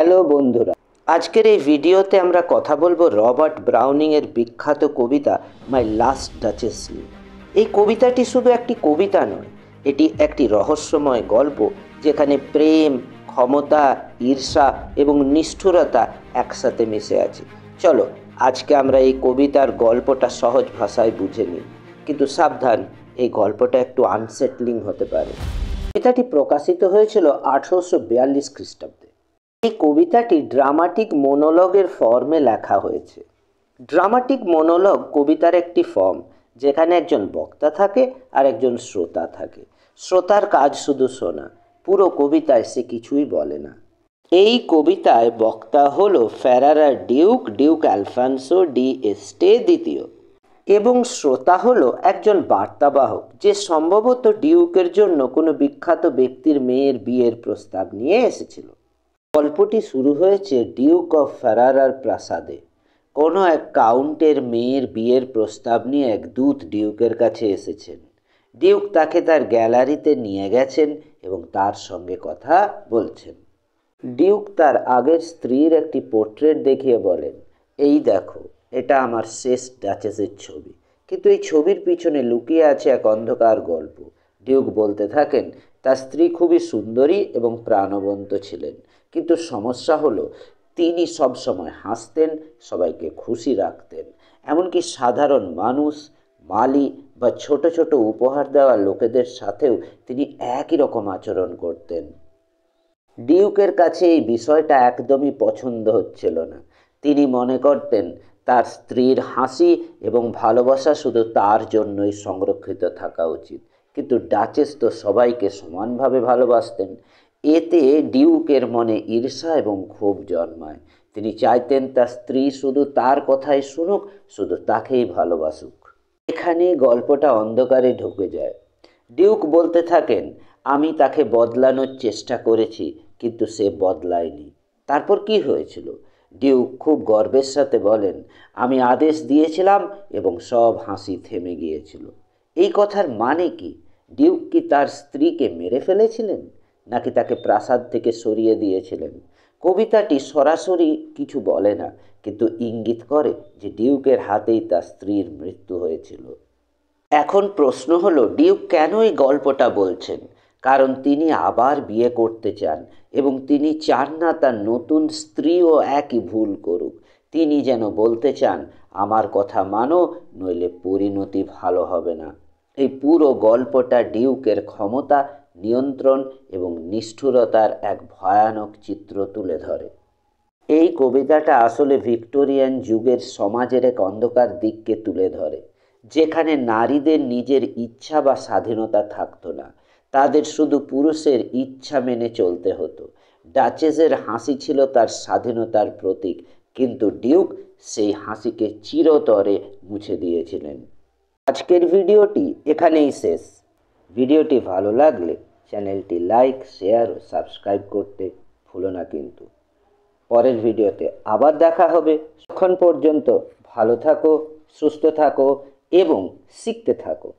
Hello বন্ধুরা, আজকের এই ভিডিওতে আমরা কথা বলবো রবার্ট ব্রাউনিংয়ের বিখ্যাত কবিতা মাই লাস্ট ডাচেস নিয়ে। এই কবিতাটি শুধু একটি কবিতা নয়, এটি একটি রহস্যময় গল্প যেখানে প্রেম, ক্ষমতা, ঈর্ষা এবং নিষ্ঠুরতা একসাথে মিশে আছে। চলো আজকে আমরা এই কবিতার গল্পটা সহজ ভাষায় বুঝে নিই, কিন্তু সাবধান, এই গল্পটা একটু আনসেটলিং হতে পারে। কবিতাটি প্রকাশিত হয়েছিল 1842 খ্রিস্টাব্দে। এই কবিতাটি ড্রামাটিক মোনোলগের ফর্মে লেখা হয়েছে। ড্রামাটিক মোনোলগ কবিতার একটি ফর্ম যেখানে একজন বক্তা থাকে আর একজন শ্রোতা থাকে। শ্রোতার কাজ শুধু শোনা, পুরো কবিতায় সে কিছুই বলে না। এই কবিতায় বক্তা হলো ফেরারার ডিউক আলফানসো ডি এস্টে দ্বিতীয়, এবং শ্রোতা হলো একজন বার্তাবাহক যে সম্ভবত ডিউকের জন্য কোনো বিখ্যাত ব্যক্তির মেয়ের বিয়ের প্রস্তাব নিয়ে এসেছিল। গল্পটি শুরু হয়েছে ডিউক অফ ফেরারার প্রাসাদে। কোনো এক কাউন্টের মেয়ের বিয়ের প্রস্তাব নিয়ে এক দূত ডিউকের কাছে এসেছেন। ডিউক তাকে তার গ্যালারিতে নিয়ে গেছেন এবং তার সঙ্গে কথা বলছেন। ডিউক তার আগের স্ত্রীর একটি পোর্ট্রেট দেখিয়ে বলেন, এই দেখো, এটা আমার শেষ ডাচেসের ছবি, কিন্তু এই ছবির পিছনে লুকিয়ে আছে এক অন্ধকার গল্প। ডিউক বলতে থাকেন তার স্ত্রী খুবই সুন্দরী এবং প্রাণবন্ত ছিলেন, কিন্তু সমস্যা হলো তিনি সবসময় হাসতেন, সবাইকে খুশি রাখতেন, এমনকি সাধারণ মানুষ, মালি বা ছোট ছোট উপহার দেওয়া লোকেদের সাথেও তিনি একই রকম আচরণ করতেন। ডিউকের কাছে এই বিষয়টা একদমই পছন্দ হচ্ছিল না। তিনি মনে করতেন তার স্ত্রীর হাসি এবং ভালোবাসা শুধু তার জন্যই সংরক্ষিত থাকা উচিত, কিন্তু ডাচেস তো সবাইকে সমানভাবে ভালোবাসতেন। এতে ডিউকের মনে ঈর্ষা এবং ক্ষোভ জন্মায়। তিনি চাইতেন তার স্ত্রী শুধু তার কথাই শুনুক, শুধু তাকেই ভালোবাসুক। এখানে গল্পটা অন্ধকারে ঢুকে যায়। ডিউক বলতে থাকেন, আমি তাকে বদলানোর চেষ্টা করেছি, কিন্তু সে বদলায়নি। তারপর কি হয়েছিল? ডিউক খুব গর্বের সাথে বলেন, আমি আদেশ দিয়েছিলাম এবং সব হাসি থেমে গিয়েছিল। এই কথার মানে কি? ডিউক কি তার স্ত্রীকে মেরে ফেলেছিলেন, নাকি তাকে প্রাসাদ থেকে সরিয়ে দিয়েছিলেন? কবিতাটি সরাসরি কিছু বলে না, কিন্তু ইঙ্গিত করে যে ডিউকের হাতেই তার স্ত্রীর মৃত্যু হয়েছিল। এখন প্রশ্ন হলো, ডিউক কেন এই গল্পটা বলছেন? কারণ তিনি আবার বিয়ে করতে চান এবং তিনি চান না তার নতুন স্ত্রীও একই ভুল করুক। তিনি যেন বলতে চান, আমার কথা মানো, নইলে পরিণতি ভালো হবে না। এই পুরো গল্পটা ডিউকের ক্ষমতা, নিয়ন্ত্রণ এবং নিষ্ঠুরতার এক ভয়ানক চিত্র তুলে ধরে। এই কবিতাটা আসলে ভিক্টোরিয়ান যুগের সমাজের এক অন্ধকার দিককে তুলে ধরে, যেখানে নারীদের নিজের ইচ্ছা বা স্বাধীনতা থাকতো না, তাদের শুধু পুরুষের ইচ্ছা মেনে চলতে হতো। ডাচেসের হাসি ছিল তার স্বাধীনতার প্রতীক, কিন্তু ডিউক সেই হাসিকে চিরতরে মুছে দিয়েছিলেন। আজকের ভিডিওটি এখানেই শেষ। ভিডিওটি ভালো লাগলে চ্যানেলটি লাইক, শেয়ার ও সাবস্ক্রাইব করতে ভুলো না কিন্তু। পরের ভিডিওতে আবার দেখা হবে। ততক্ষণ পর্যন্ত ভালো থাকো, সুস্থ থাকো এবং শিখতে থাকো।